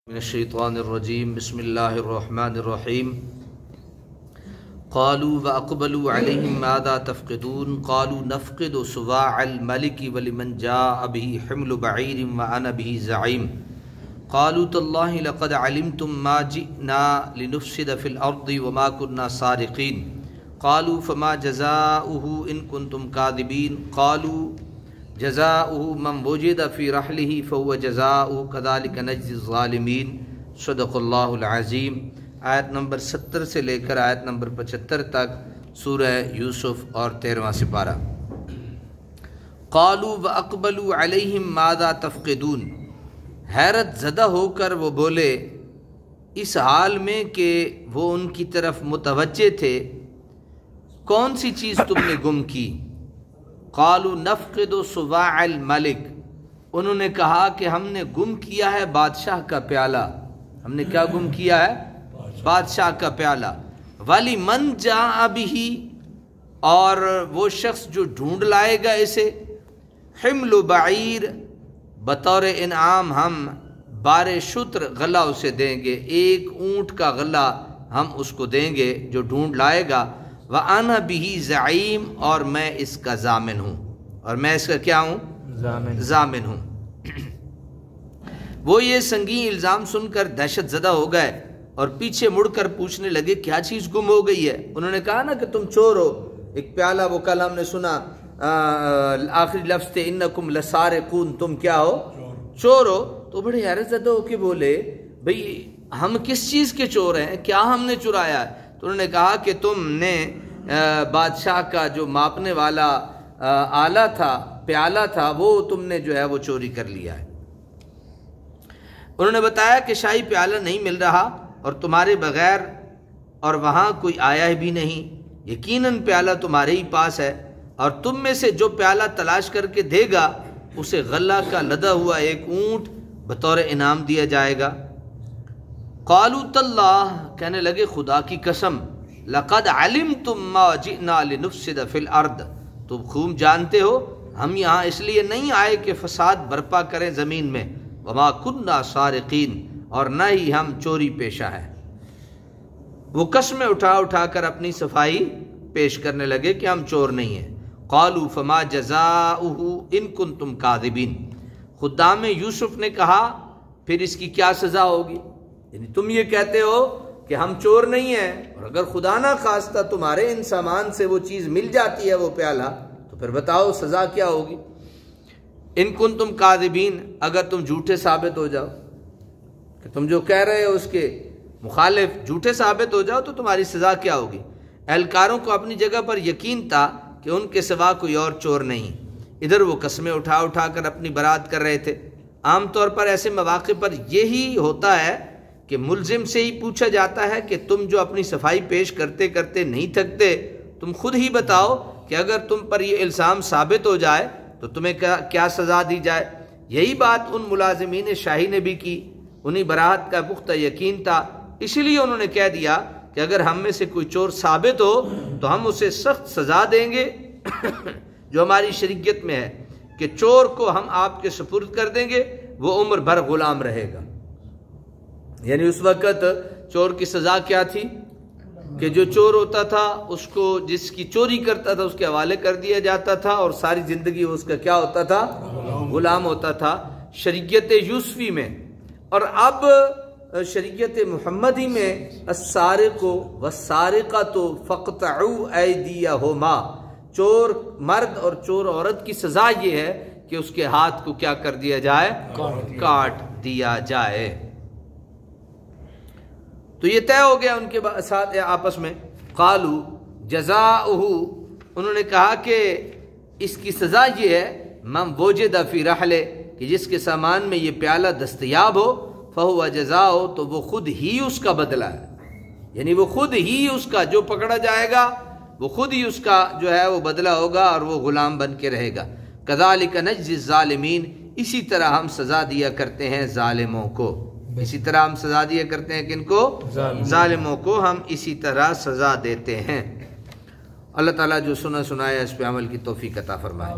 من الشیطان الرجیم بسم اللہ الرحمن الرحیم قالوا واقبلوا علیہم ماذا تفقدون قالوا نفقد صواع الملک ولمن جاء به حمل بعیر وانا به زعیم قالوا تاللہ لقد علمتم ما جئنا لنفسد في الارض وما كنا سارقین قالوا فما جزاؤه ان کنتم کاذبین قالوا جزاؤه من وجد فی رحلہ فهو جزاؤه كذلك نجزی الظالمین صدق اللہ العظیم۔ آیت نمبر 70 سے لے کر آیت نمبر 75 تک سورہ یوسف اور 13واں سپارہ۔ قالوا واقبلوا علیہم ماذا تفقدون، حیرت زدہ ہو کر وہ بولے اس حال میں کہ وہ ان کی طرف متوجہ تھے، کون سی چیز تم نے گم کی؟ قالوا نفقد صواع الملک، انہوں نے کہا کہ ہم نے گم کیا ہے بادشاہ کا پیالہ۔ ہم نے کیا گم کیا ہے؟ بادشاہ کا پیالہ۔ وَلِمَنْ جَاءَ بِهِ، اور وہ شخص جو ڈھونڈ لائے گا اسے، حمل بعیر، بطور انعام ہم بار شتر غلہ اسے دیں گے، ایک اونٹ کا غلہ ہم اس کو دیں گے جو ڈھونڈ لائے گا۔ وَأَنَا بِهِ زعیم، اور میں اس کا ضامن ہوں، اور میں اس کا کیا ہوں؟ ضامن ہوں۔ وہ یہ سنگین الزام سن کر دہشت زدہ ہو گئے اور پیچھے مڑ کر پوچھنے لگے کیا چیز گم ہو گئی ہے؟ انہوں نے کہا نا کہ تم چور ہو، ایک پیالہ وہ کل ہم نے سنا آخری لفظ تھے انکم لسارقون، تم کیا ہو؟ چور ہو۔ تو بڑے حیرت زدہ ہو کے بولے بھئی ہم کس چیز کے چور ہیں، کیا ہم نے چرایا ہے؟ تو انہوں نے کہا کہ تم نے بادشاہ کا جو ماپنے والا آلہ تھا، پیالہ تھا، وہ تم نے جو ہے وہ چوری کر لیا ہے۔ انہوں نے بتایا کہ شاہی پیالہ نہیں مل رہا اور تمہارے بغیر اور وہاں کوئی آیا بھی نہیں، یقیناً پیالہ تمہارے ہی پاس ہے، اور تم میں سے جو پیالہ تلاش کر کے دے گا اسے غلہ کا لدا ہوا ایک اونٹ بطور انعام دیا جائے گا۔ قالوا تاللہ، کہنے لگے خدا کی قسم، لقد علمتم ما جئنا لنفسد فی الارض، تم خوب جانتے ہو ہم یہاں اس لیے نہیں آئے کہ فساد برپا کریں زمین میں، وما كنا سارقین، اور نہ ہی ہم چوری پیشہ ہیں۔ وہ قسمیں اٹھا اٹھا کر اپنی صفائی پیش کرنے لگے کہ ہم چور نہیں ہیں۔ قالوا فما جزاؤه ان کنتم کاذبین، خدام یوسف نے کہا پھر اس کی کیا سزا ہوگی؟ یعنی تم یہ کہتے ہو کہ ہم چور نہیں ہیں، اور اگر خدا نہ خواستہ تمہارے ان سامان سے وہ چیز مل جاتی ہے، وہ پیالہ، تو پھر بتاؤ سزا کیا ہوگی؟ ان کنتم کاذبین، اگر تم جھوٹے ثابت ہو جاؤ، کہ تم جو کہہ رہے ہو اس کے مخالف جھوٹے ثابت ہو جاؤ تو تمہاری سزا کیا ہوگی؟ اہلکاروں کو اپنی جگہ پر یقین تھا کہ ان کے سوا کوئی اور چور نہیں۔ ادھر وہ قسمیں اٹھا اٹھا کر اپنی برات کر رہے تھے۔ عام طور پر ایسے مواقع پر یہی ہوتا ہے کہ ملزم سے ہی پوچھا جاتا ہے کہ تم جو اپنی صفائی پیش کرتے کرتے نہیں تھکتے، تم خود ہی بتاؤ کہ اگر تم پر یہ الزام ثابت ہو جائے تو تمہیں کیا سزا دی جائے۔ یہی بات ان ملازمین شاہی نے بھی کی، انہیں براءت کا پختہ یقین تھا، اسی لیے انہوں نے کہہ دیا کہ اگر ہم میں سے کوئی چور ثابت ہو تو ہم اسے سخت سزا دیں گے جو ہماری شریعت میں ہے، کہ چور کو ہم آپ کے سپرد کر دیں گے، وہ عمر بھر غلام رہے گا۔ یعنی اس وقت چور کی سزا کیا تھی کہ جو چور ہوتا تھا اس کو، جس کی چوری کرتا تھا اس کے حوالے کر دیا جاتا تھا، اور ساری زندگی اس کا کیا ہوتا تھا؟ غلام ہوتا تھا شریعت یوسفی میں۔ اور اب شریعت محمدی میں السارق والسارقۃ فاقطعوا ایدیہما، چور مرد اور چور عورت کی سزا یہ ہے کہ اس کے ہاتھ کو کیا کر دیا جائے؟ کاٹ دیا جائے۔ تو یہ طے ہو گیا ان کے ساتھ آپس میں۔ قالوا جزاؤہ، انہوں نے کہا کہ اس کی سزا یہ ہے من وجد فی رحلہ، کہ جس کے سامان میں یہ پیالہ دستیاب ہو، فہو جزاؤہ، تو وہ خود ہی اس کا بدلہ ہے، یعنی وہ خود ہی اس کا، جو پکڑا جائے گا وہ خود ہی اس کا جو ہے وہ بدلہ ہوگا اور وہ غلام بن کے رہے گا۔ کذالک نجزی الظالمین، اسی طرح ہم سزا دیا کرتے ہیں ظالموں کو، اسی طرح ہم سزا دیا کرتے ہیں کن کو؟ ظالموں کو ہم اسی طرح سزا دیتے ہیں۔ اللہ تعالیٰ جو سنا سنایا اس پہ عمل کی توفیق عطا فرمائے۔